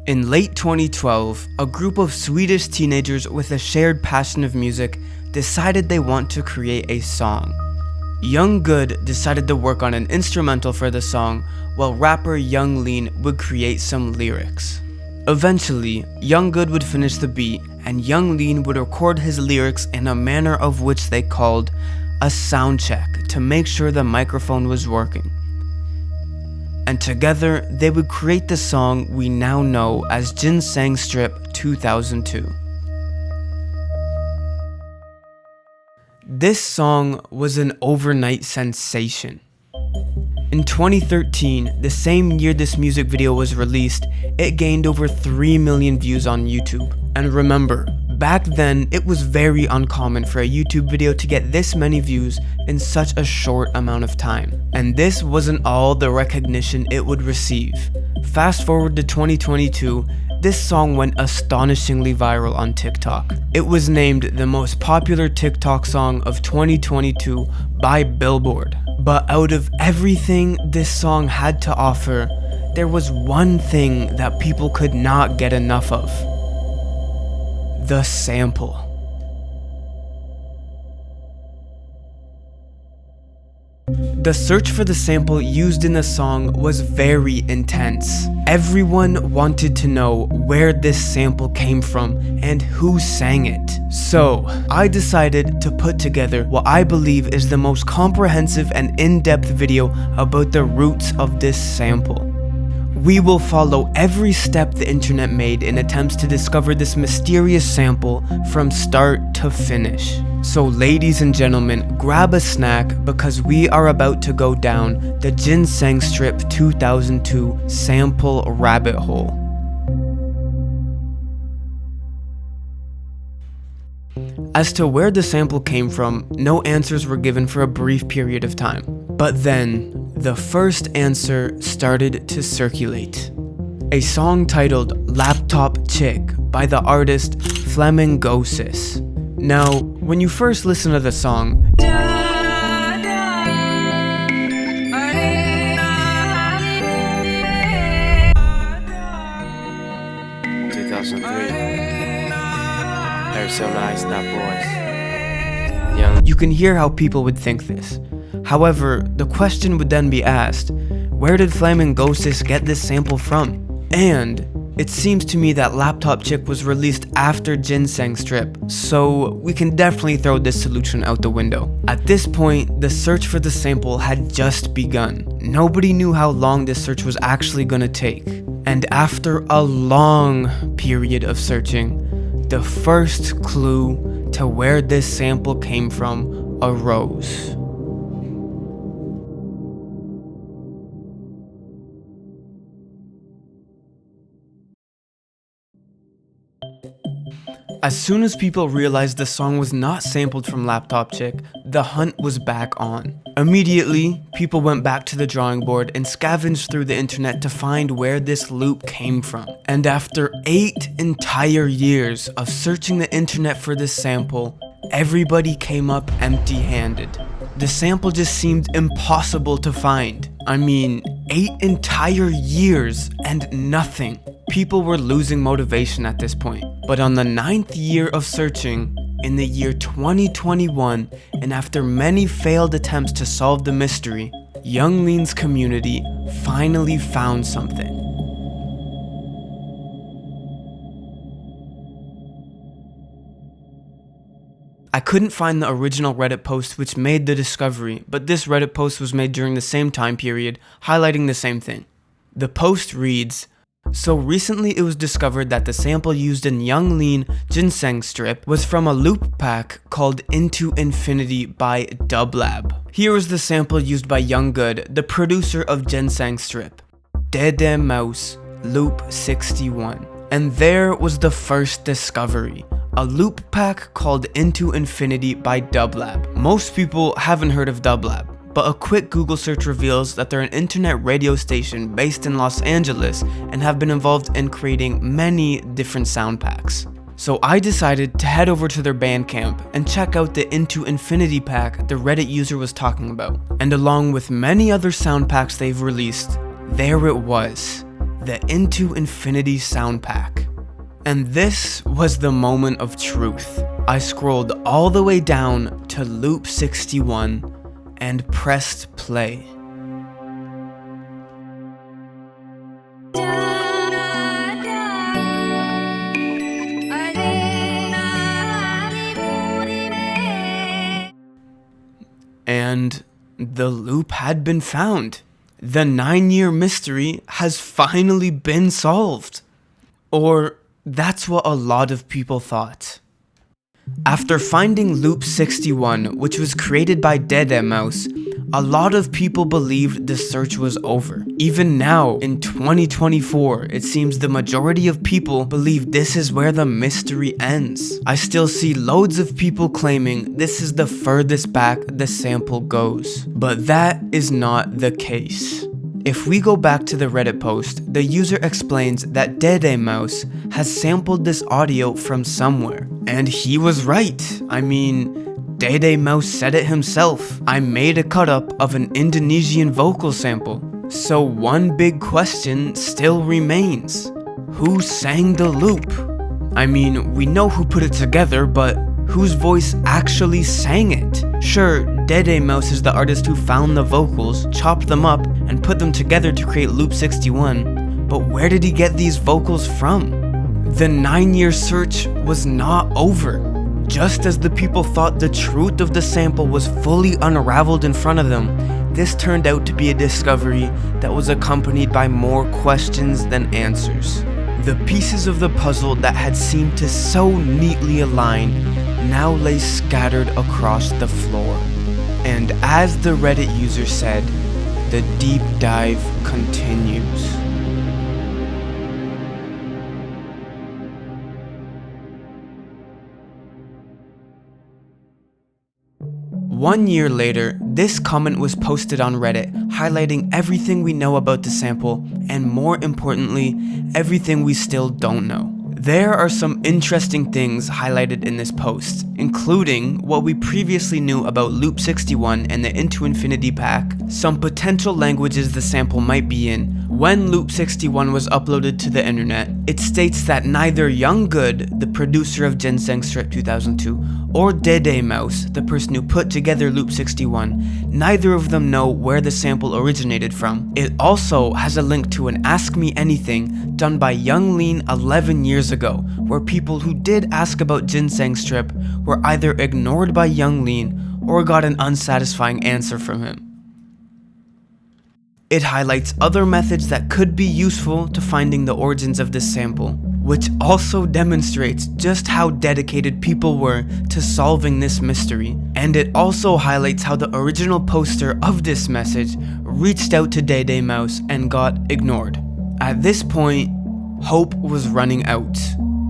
In late 2012, a group of Swedish teenagers with a shared passion of music decided they want to create a song. Young Good decided to work on an instrumental for the song, while rapper Young Lean would create some lyrics. Eventually, Young Good would finish the beat, and Young Lean would record his lyrics in a manner of which they called a sound check to make sure the microphone was working. And together, they would create the song we now know as Gineseng Strip 2002. This song was an overnight sensation. In 2013, the same year this music video was released, it gained over 3 million views on YouTube. And remember, back then it was very uncommon for a YouTube video to get this many views in such a short amount of time. And this wasn't all the recognition it would receive. Fast forward to 2022, this song went astonishingly viral on TikTok. It was named the most popular TikTok song of 2022 by Billboard. But out of everything this song had to offer, there was one thing that people could not get enough of: the sample. The search for the sample used in the song was very intense. Everyone wanted to know where this sample came from and who sang it. So, I decided to put together what I believe is the most comprehensive and in-depth video about the roots of this sample. We will follow every step the internet made in attempts to discover this mysterious sample from start to finish. So ladies and gentlemen, grab a snack because we are about to go down the Gineseng Strip 2002 sample rabbit hole. As to where the sample came from, no answers were given for a brief period of time. But then, the first answer started to circulate. A song titled Laptop Chick by the artist Flamingosis. Now, when you first listen to the song, So nice, that boys. You can hear how people would think this. However, the question would then be asked, where did Flamingosis get this sample from? And it seems to me that Laptop Chick was released after Gineseng Strip, so we can definitely throw this solution out the window. At this point, the search for the sample had just begun. Nobody knew how long this search was actually gonna take. And after a long period of searching, the first clue to where this sample came from arose. As soon as people realized the song was not sampled from Laptop Chick, the hunt was back on. Immediately, people went back to the drawing board and scavenged through the internet to find where this loop came from. And after 8 entire years of searching the internet for this sample, everybody came up empty-handed. The sample just seemed impossible to find. I mean, 8 entire years and nothing. People were losing motivation at this point. But on the 9th year of searching, in the year 2021, and after many failed attempts to solve the mystery, Young Lean's community finally found something. I couldn't find the original Reddit post which made the discovery, but this Reddit post was made during the same time period, highlighting the same thing. The post reads, "So recently it was discovered that the sample used in Young Lean Ginseng Strip was from a loop pack called Into Infinity by Dublab. Here is the sample used by Young Good, the producer of Gineseng Strip. Dede Mouse, Loop 61. And there was the first discovery. A loop pack called Into Infinity by Dublab. Most people haven't heard of Dublab, but a quick Google search reveals that they're an internet radio station based in Los Angeles and have been involved in creating many different sound packs. So I decided to head over to their Bandcamp and check out the Into Infinity pack the Reddit user was talking about. And along with many other sound packs they've released, there it was. the Into Infinity sound pack. And this was the moment of truth. I scrolled all the way down to loop 61 and pressed play. And the loop had been found. The 9-year mystery has finally been solved. Or that's what a lot of people thought. After finding loop 61, which was created by Mouse, a lot of people believed the search was over. Even now, in 2024, it seems the majority of people believe this is where the mystery ends. I still see loads of people claiming this is the furthest back the sample goes. But that is not the case. If we go back to the Reddit post, the user explains that Mouse has sampled this audio from somewhere. And he was right. I mean, Mouse said it himself. I made a cut up of an Indonesian vocal sample. So one big question still remains. Who sang the loop? I mean, we know who put it together, but whose voice actually sang it? Sure, Mouse is the artist who found the vocals, chopped them up, and put them together to create loop 61. But where did he get these vocals from? The 9-year search was not over. Just as the people thought the truth of the sample was fully unraveled in front of them, this turned out to be a discovery that was accompanied by more questions than answers. The pieces of the puzzle that had seemed to so neatly align now lay scattered across the floor. And as the Reddit user said, the deep dive continues. One year later, this comment was posted on Reddit, highlighting everything we know about the sample, and more importantly, everything we still don't know. There are some interesting things highlighted in this post, including what we previously knew about Loop 61 and the Into Infinity pack, some potential languages the sample might be in. When Loop 61 was uploaded to the internet, it states that neither Young Good, the producer of Gineseng Strip 2002, or Mouse, the person who put together Loop 61, neither of them know where the sample originated from. It also has a link to an Ask Me Anything done by Young Lean 11 years ago, where people who did ask about Gineseng Strip were either ignored by Young Lean or got an unsatisfying answer from him. It highlights other methods that could be useful to finding the origins of this sample, which also demonstrates just how dedicated people were to solving this mystery. And it also highlights how the original poster of this message reached out to Mouse and got ignored. At this point, hope was running out.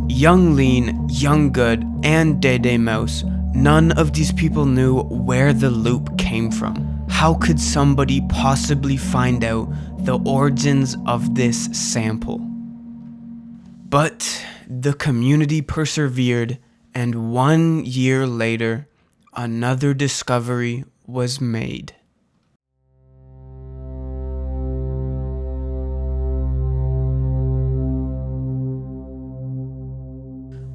Young Lean, Young Good, and Mouse, none of these people knew where the loop came from. How could somebody possibly find out the origins of this sample? But the community persevered, and 1 year later, another discovery was made.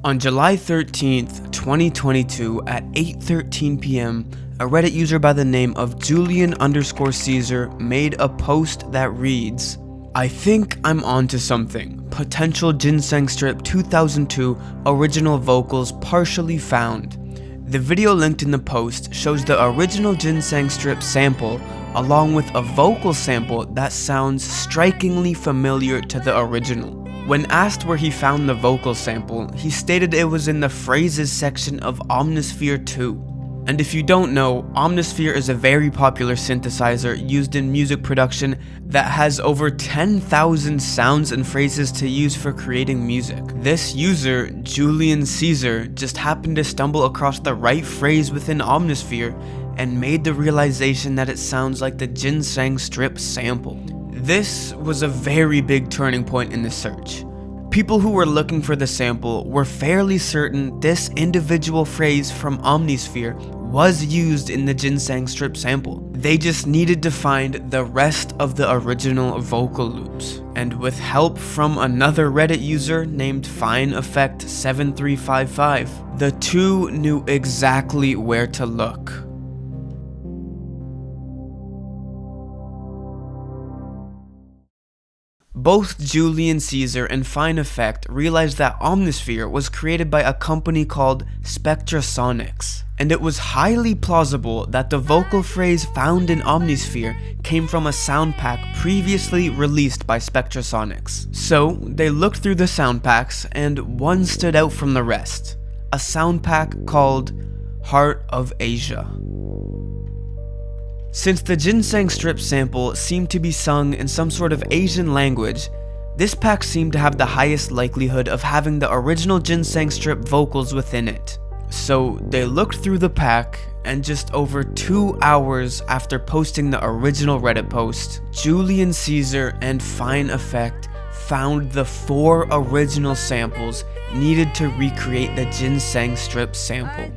On July 13th, 2022 at 8:13 p.m., a Reddit user by the name of Julian_Caesar made a post that reads, "I think I'm onto something. Potential Gineseng Strip 2002 original vocals partially found." The video linked in the post shows the original Gineseng Strip sample along with a vocal sample that sounds strikingly familiar to the original. When asked where he found the vocal sample, he stated it was in the phrases section of Omnisphere 2. And if you don't know, Omnisphere is a very popular synthesizer used in music production that has over 10,000 sounds and phrases to use for creating music. This user, Julian Caesar, just happened to stumble across the right phrase within Omnisphere and made the realization that it sounds like the Gineseng Strip sample. This was a very big turning point in the search. People who were looking for the sample were fairly certain this individual phrase from Omnisphere was used in the Gineseng Strip sample. They just needed to find the rest of the original vocal loops. And with help from another Reddit user named FineEffect7355, the two knew exactly where to look. Both Julian Caesar and FineEffect realized that Omnisphere was created by a company called Spectrasonics, and it was highly plausible that the vocal phrase found in Omnisphere came from a sound pack previously released by Spectrasonics. So they looked through the sound packs, and one stood out from the rest, a sound pack called Heart of Asia. Since the Gineseng Strip sample seemed to be sung in some sort of Asian language, this pack seemed to have the highest likelihood of having the original Gineseng Strip vocals within it. So they looked through the pack, and just over 2 hours after posting the original Reddit post, Julian Caesar and FineEffect found the 4 original samples needed to recreate the Gineseng Strip sample.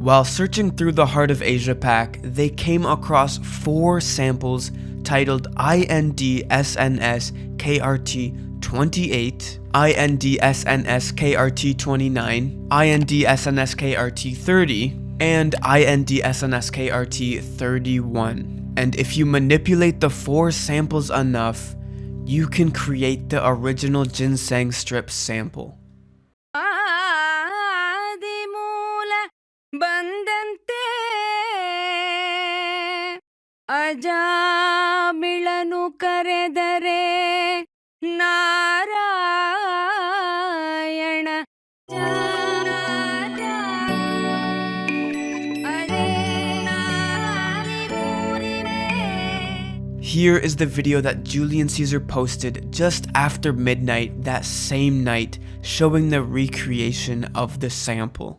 While searching through the Heart of Asia pack, they came across 4 samples titled INDSNS-KRT28, INDSNS-KRT29, INDSNS-KRT30, and INDSNS-KRT31. And if you manipulate the 4 samples enough, you can create the original Gineseng Strip sample. ಬಂದಂತೆ ಅಜಾಮಿಳನು ಕರೆದರೆ Narayana. Here is the video that Julian Caesar posted just after midnight that same night, showing the recreation of the sample.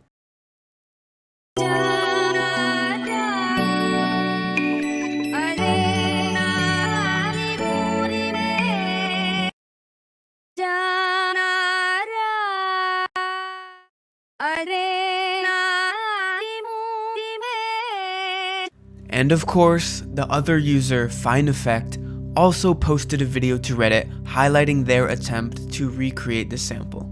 And of course, the other user, FineEffect, also posted a video to Reddit highlighting their attempt to recreate the sample.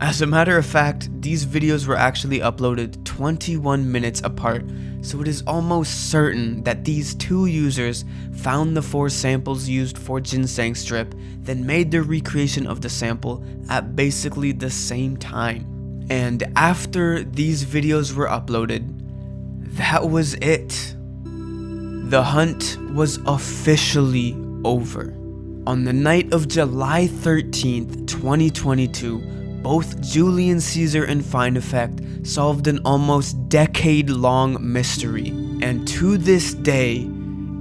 As a matter of fact, these videos were actually uploaded 21 minutes apart, so it is almost certain that these 2 users found the 4 samples used for Gineseng Strip, then made their recreation of the sample at basically the same time. And after these videos were uploaded, that was it. The hunt was officially over. On the night of July 13th, 2022, both Julian Caesar and FineEffect solved an almost decade-long mystery, and to this day,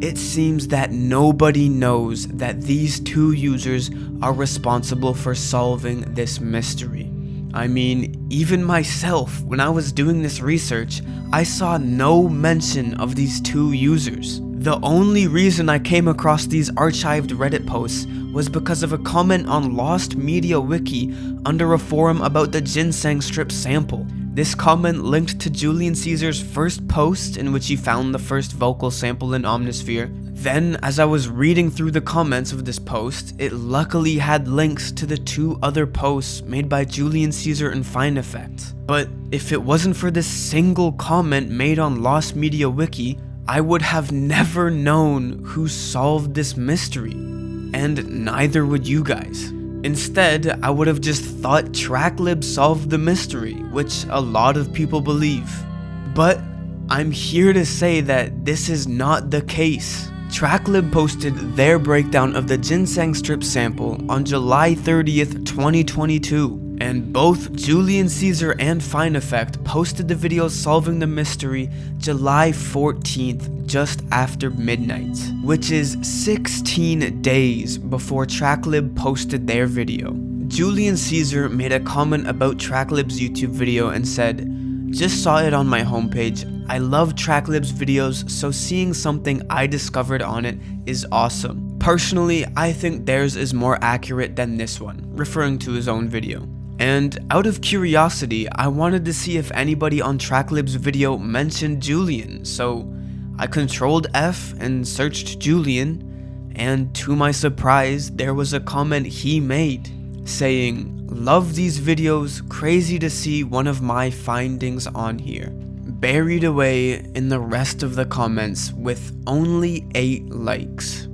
it seems that nobody knows that these 2 users are responsible for solving this mystery. I mean, even myself, when I was doing this research, I saw no mention of these 2 users. The only reason I came across these archived Reddit posts was because of a comment on Lost Media Wiki under a forum about the Gineseng Strip sample. This comment linked to Julian Caesar's first post in which he found the first vocal sample in Omnisphere. Then, as I was reading through the comments of this post, it luckily had links to the 2 other posts made by Julian Caesar and FineEffect. But if it wasn't for this single comment made on Lost Media Wiki, I would have never known who solved this mystery. And neither would you guys. Instead, I would have just thought TrackLib solved the mystery, which a lot of people believe. But I'm here to say that this is not the case. TrackLib posted their breakdown of the Gineseng Strip sample on July 30th, 2022. And both Julian Caesar and FineEffect posted the video solving the mystery July 14th, just after midnight, which is 16 days before TrackLib posted their video. Julian Caesar made a comment about TrackLib's YouTube video and said, "Just saw it on my homepage. I love TrackLib's videos, so seeing something I discovered on it is awesome. Personally, I think theirs is more accurate than this one," referring to his own video. And out of curiosity, I wanted to see if anybody on Tracklib's video mentioned Julian, so I Controlled F and searched Julian, and to my surprise, there was a comment he made saying, "Love these videos, crazy to see one of my findings on here." Buried away in the rest of the comments with only 8 likes.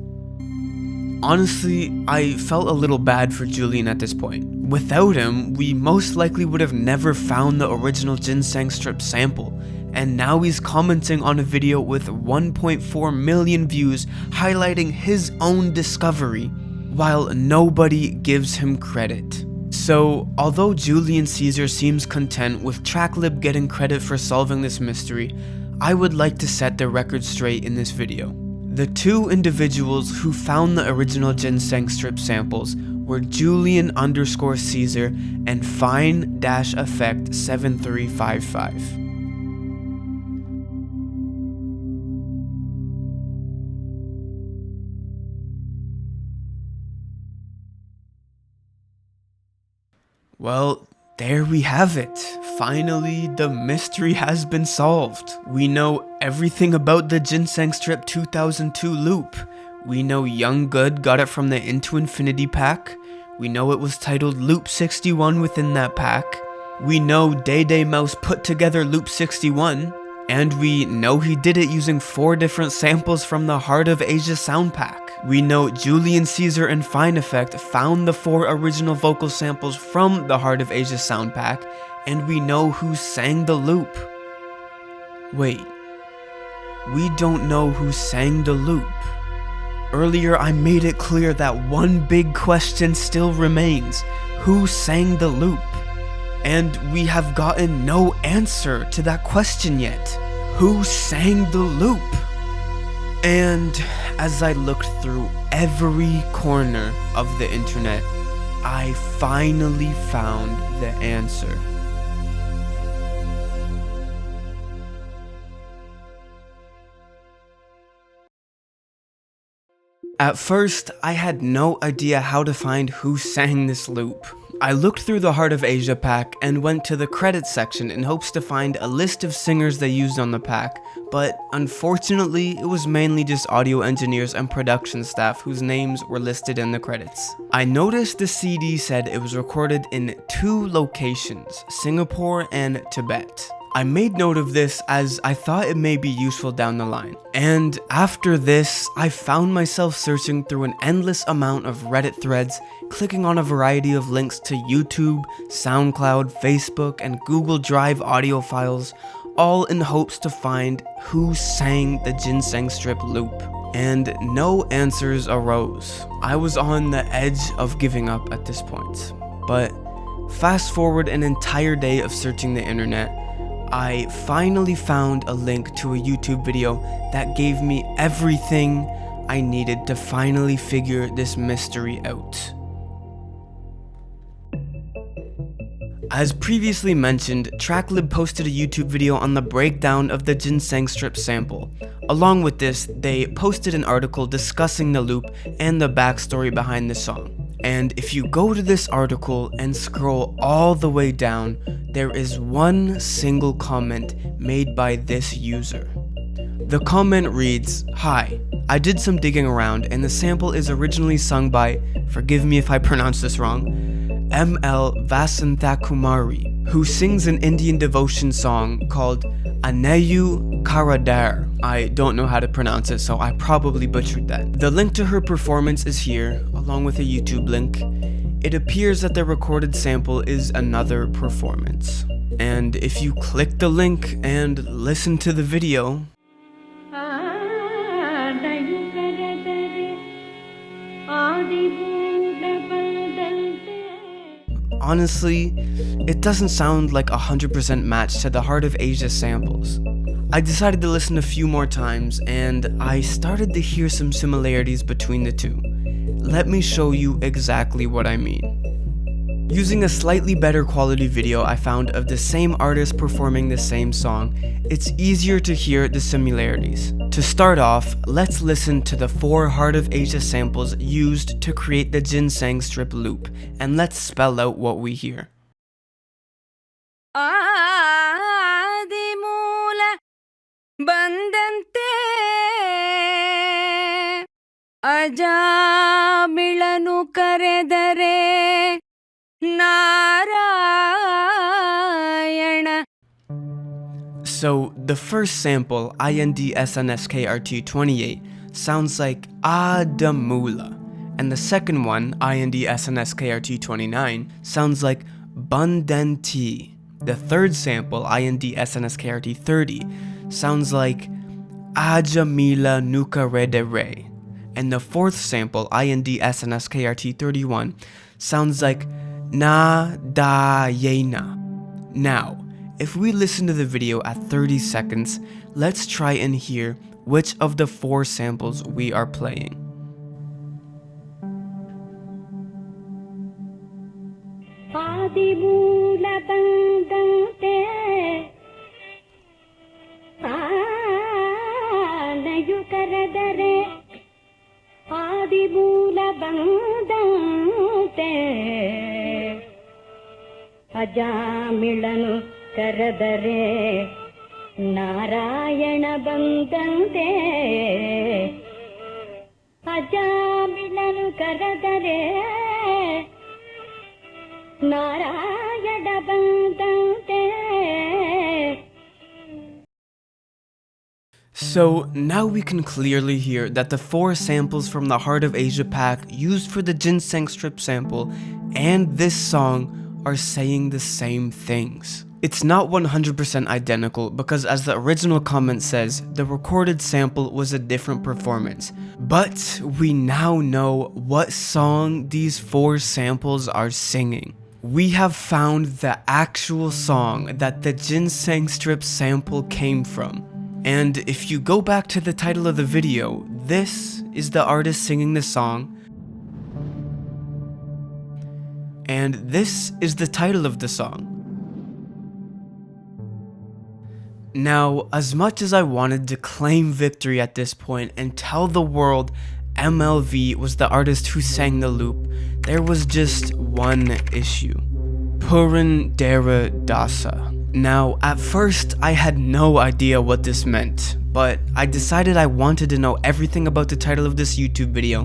Honestly, I felt a little bad for Julian at this point. Without him, we most likely would have never found the original Ginseng Strip sample, and now he's commenting on a video with 1.4 million views highlighting his own discovery, while nobody gives him credit. So, although Julian Caesar seems content with Tracklib getting credit for solving this mystery, I would like to set the record straight in this video. The 2 individuals who found the original Ginseng Strip samples were Julian_Caesar and Fine-Effect7355. Well, there we have it. Finally, the mystery has been solved. We know everything about the Ginseng Strip 2002 loop. We know Young Good got it from the Into Infinity pack. We know it was titled Loop 61 within that pack. We know Day Day Mouse put together Loop 61. And we know he did it using 4 different samples from the Heart of Asia sound pack. We know Julian Caesar and Fine Effect found the 4 original vocal samples from the Heart of Asia sound pack, and we know who sang the loop. Wait, we don't know who sang the loop. Earlier I made it clear that one big question still remains: who sang the loop? And we have gotten no answer to that question yet. Who sang the loop? And as I looked through every corner of the internet, I finally found the answer. At first, I had no idea how to find who sang this loop. I looked through the Heart of Asia pack and went to the credits section in hopes to find a list of singers they used on the pack, but unfortunately it was mainly just audio engineers and production staff whose names were listed in the credits. I noticed the CD said it was recorded in 2 locations, Singapore and Tibet. I made note of this as I thought it may be useful down the line. And after this, I found myself searching through an endless amount of Reddit threads, clicking on a variety of links to YouTube, SoundCloud, Facebook, and Google Drive audio files, all in hopes to find who sang the Ginseng Strip loop. And no answers arose. I was on the edge of giving up at this point. But fast forward an entire day of searching the internet, I finally found a link to a YouTube video that gave me everything I needed to finally figure this mystery out. As previously mentioned, Tracklib posted a YouTube video on the breakdown of the Ginseng Strip sample. Along with this, they posted an article discussing the loop and the backstory behind the song. And if you go to this article and scroll all the way down, there is one single comment made by this user. The comment reads, "Hi, I did some digging around and the sample is originally sung by, forgive me if I pronounce this wrong, M.L. Vasanthakumari, who sings an Indian devotion song called Aneyu Karadar. I don't know how to pronounce it, so I probably butchered that. The link to her performance is here, along with a YouTube link. It appears that the recorded sample is another performance. And if you click the link and listen to the video, honestly, it doesn't sound like 100% match to the Heart of Asia samples. I decided to listen a few more times, and I started to hear some similarities between the two. Let me show you exactly what I mean. Using a slightly better quality video I found of the same artist performing the same song, it's easier to hear the similarities. To start off, let's listen to the 4 Heart of Asia samples used to create the Ginseng Strip loop, and let's spell out what we hear. ಆದಿಮೂಲ ಬಂದಂತೆ ಅಜಾಮಿಳನು ಕರೆದರೆ Narayana. So the first sample, INDSNSKRT28, sounds like Adamula, and the second one, INDSNSKRT29, sounds like Bundanti. The third sample, INDSNSKRT30, sounds like Ajamila Nukaredere, and the fourth sample, INDSNSKRT31, sounds like Na Da Yena. Now, if we listen to the video at 30 seconds, let's try and hear which of the four samples we are playing. ಆದಿಮೂಲ ಬಂದಂತೆ ಆನಯು ಕರೆದರೆ ಆದಿಮೂಲ ಬಂದಂತೆ ಅಜಾಮಿಳನು ಕರೆದರೆ ನಾರಾಯಣ ಬಂದಂತೆ ಅಜಾಮಿಳನು ಕರೆದರೆ ನಾರಾಯಣ ಬಂದಂತೆ. So now we can clearly hear that the four samples from the Heart of Asia pack used for the Gineseng Strip sample and this song are saying the same things. It's not 100% identical because, as the original comment says, the recorded sample was a different performance. But we now know what song these four samples are singing. We have found the actual song that the Gineseng Strip sample came from. And if you go back to the title of the video, this is the artist singing the song. And this is the title of the song. Now, as much as I wanted to claim victory at this point and tell the world MLV was the artist who sang the loop, there was just one issue. Purandara Dasa. Now, at first, I had no idea what this meant, but I decided I wanted to know everything about the title of this YouTube video,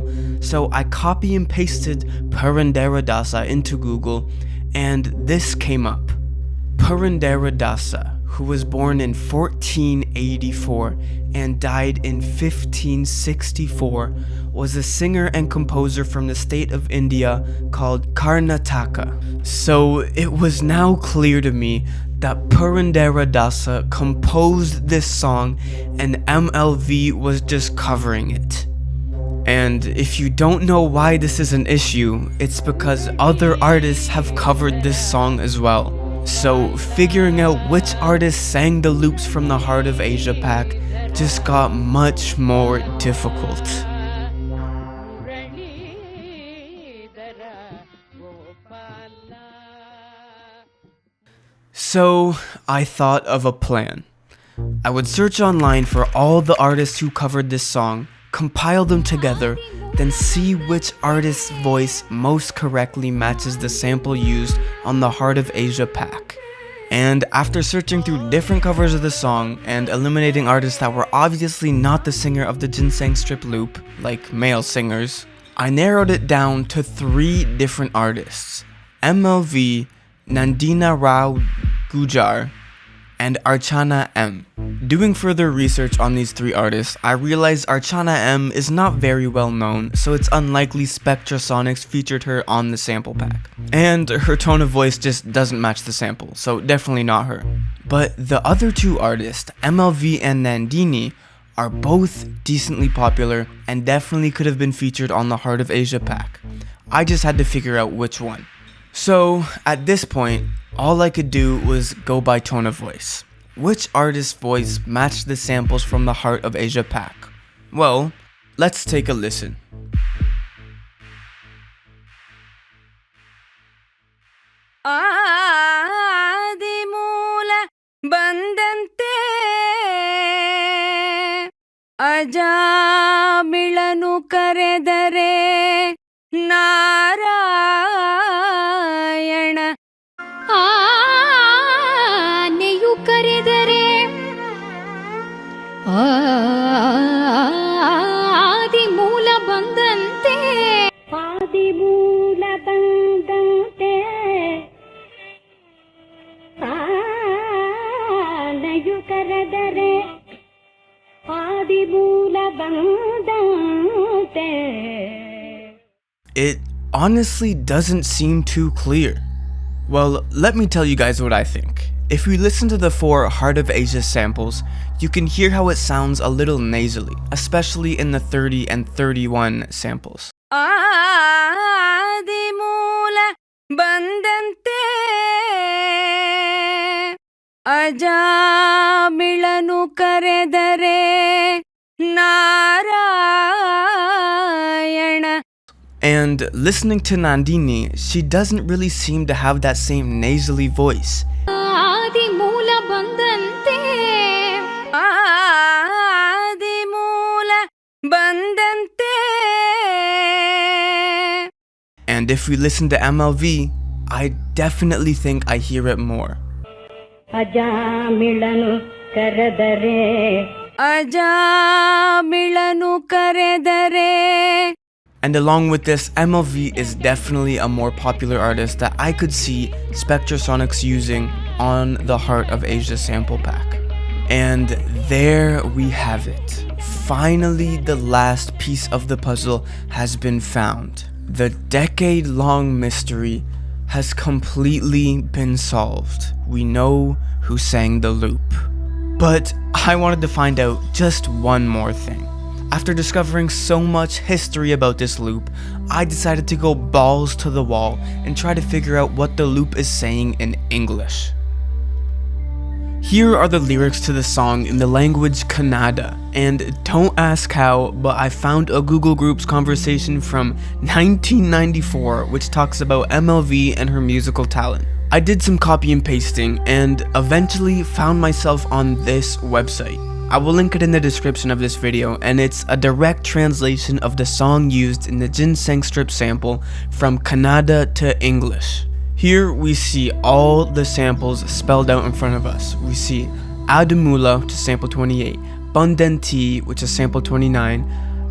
so I copy and pasted Purandara Dasa into Google, and this came up. Purandara Dasa, who was born in 1484 and died in 1564, was a singer and composer from the state of India called Karnataka. So it was now clear to me that Purandara Dasa composed this song and MLV was just covering it. And if you don't know why this is an issue, it's because other artists have covered this song as well. So figuring out which artist sang the loops from the Heart of Asia pack just got much more difficult. So I thought of a plan. I would search online for all the artists who covered this song, compile them together, then see which artist's voice most correctly matches the sample used on the Heart of Asia pack. And after searching through different covers of the song and eliminating artists that were obviously not the singer of the Gineseng Strip loop, like male singers, I narrowed it down to 3 different artists: MLV, Nandina Rao Gujar, and Archana M. Doing further research on these 3 artists, I realized Archana M is not very well known, so it's unlikely Spectrasonics featured her on the sample pack. And her tone of voice just doesn't match the sample, so definitely not her. But the other 2 artists, MLV and Nandini, are both decently popular and definitely could have been featured on the Heart of Asia pack. I just had to figure out which one. So, at this point, all I could do was go by tone of voice. Which artist's voice matched the samples from the Heart of Asia pack? Well, let's take a listen. ಆದಿಮೂಲ ಬಂದಂತೆ ಅಜಾಮಿಳನು ಕರೆದರೆ ನಾರಾಯಣ. ಆದಿಮೂಲ ಬಂದಂತೆ ಆದಿಮೂಲ ಬಂದಂತೆ ಆನೆಯು ಕರೆದರೆ ಆದಿಮೂಲ ಬಂದಂತೆ. It honestly doesn't seem too clear. Well, let me tell you guys what I think. If we listen to the 4 Heart of Asia samples, you can hear how it sounds a little nasally, especially in the 30 and 31 samples. ಆದಿಮೂಲ ಬಂದಂತೆ ಅಜಾಮಿಳನು ಕರೆದರೆ Narayana. And listening to Nandini, she doesn't really seem to have that same nasally voice. ಆದಿಮೂಲ ಬಂದಂತೆ ಆದಿಮೂಲ ಬಂದಂತೆ. And if we listen to MLV, I definitely think I hear it more. ಅಜಾಮಿಳನು ಕರೆದರೆ ಅಜಾಮಿಳನು ಕರೆದರೆ. And along with this, MLV is definitely a more popular artist that I could see Spectrasonics using on the Heart of Asia sample pack. And there we have it. Finally, the last piece of the puzzle has been found. The decade-long mystery has completely been solved. We know who sang the loop. But I wanted to find out just one more thing. After discovering so much history about this loop, I decided to go balls to the wall and try to figure out what the loop is saying in English. Here are the lyrics to the song in the language Kannada, and don't ask how, but I found a Google Groups conversation from 1994 which talks about MLV and her musical talent. I did some copy and pasting and eventually found myself on this website. I will link it in the description of this video, and it's a direct translation of the song used in the Gineseng Strip sample from Kannada to English. Here we see all the samples spelled out in front of us. We see Adimula, which is sample 28, Bundanti, which is sample 29,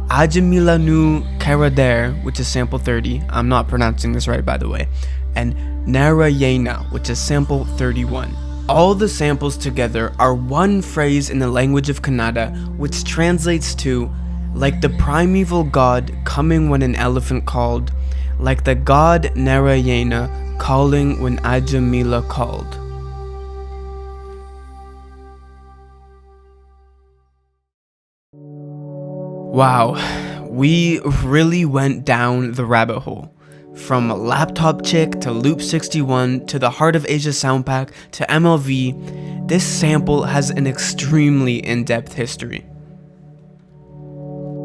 Ajamilanu Karader, which is sample 30, I'm not pronouncing this right by the way, and Narayana, which is sample 31. All the samples together are one phrase in the language of Kannada, which translates to, like the primeval god coming when an elephant called, like the god Narayana calling when Ajamila called. Wow, we really went down the rabbit hole. From Laptop Chick to Loop 61 to the Heart of Asia soundpack to MLV, this sample has an extremely in-depth history.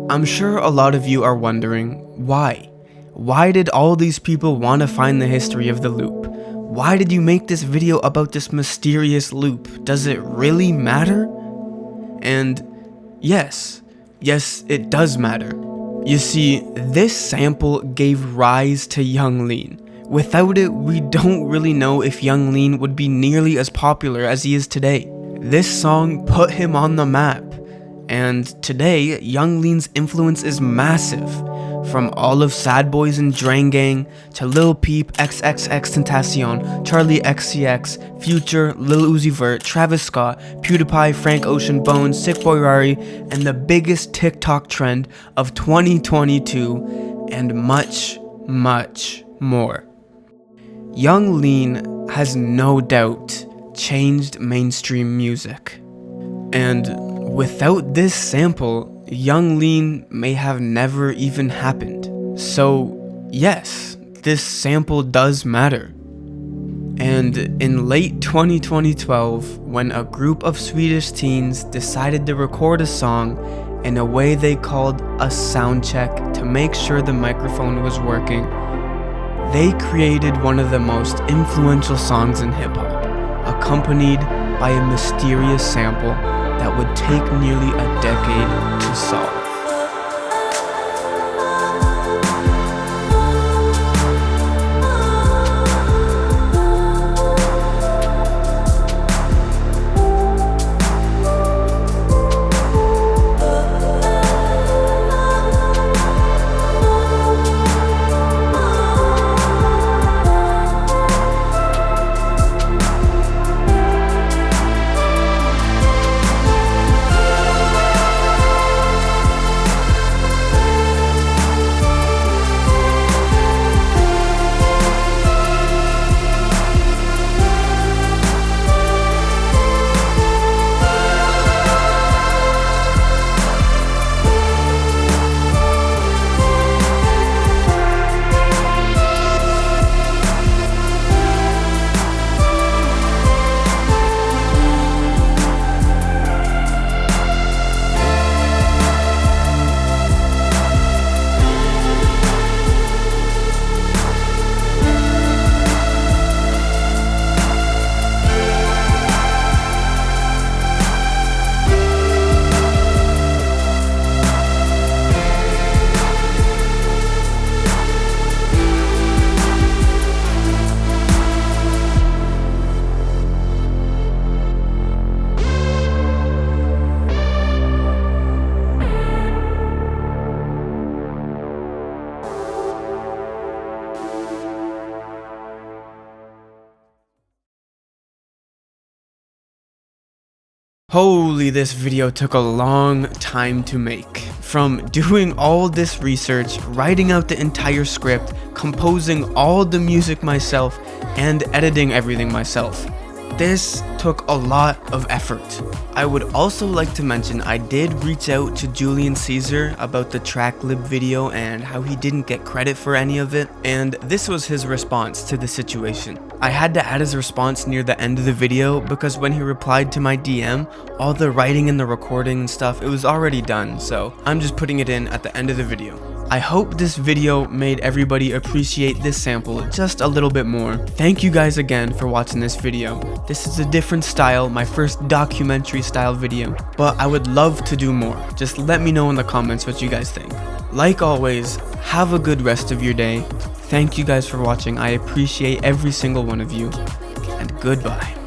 I'm sure a lot of you are wondering, why? Why did all these people want to find the history of the loop? Why did you make this video about this mysterious loop? Does it really matter? And yes, it does matter. You see, this sample gave rise to Young Lean. Without it, we don't really know if Young Lean would be nearly as popular as he is today. This song put him on the map. And today, Young Lean's influence is massive. From all of Sad Boys and Drain Gang, to Lil Peep, XXXTentacion, Charlie XCX, Future, Lil Uzi Vert, Travis Scott, PewDiePie, Frank Ocean, Bones, Sick Boy Rari, and the biggest TikTok trend of 2022, and much, much more. Young Lean has no doubt changed mainstream music. And without this sample, Young Lean may have never even happened. So yes, this sample does matter. And in late 2012, when a group of Swedish teens decided to record a song in a way they called a sound check to make sure the microphone was working, they created one of the most influential songs in hip-hop, accompanied by a mysterious sample that would take nearly a decade to solve. Holy, this video took a long time to make. From doing all this research, writing out the entire script, composing all the music myself, and editing everything myself. This took a lot of effort. I would also like to mention I did reach out to Julian Caesar about the tracklib video and how he didn't get credit for any of it, and this was his response to the situation. I had to add his response near the end of the video because when he replied to my DM, all the writing and the recording and stuff, it was already done, so I'm just putting it in at the end of the video. I hope this video made everybody appreciate this sample just a little bit more. Thank you guys again for watching this video. This is a different style, my first documentary style video, but I would love to do more. Just let me know in the comments what you guys think. Like always, have a good rest of your day. Thank you guys for watching. I appreciate every single one of you, and goodbye.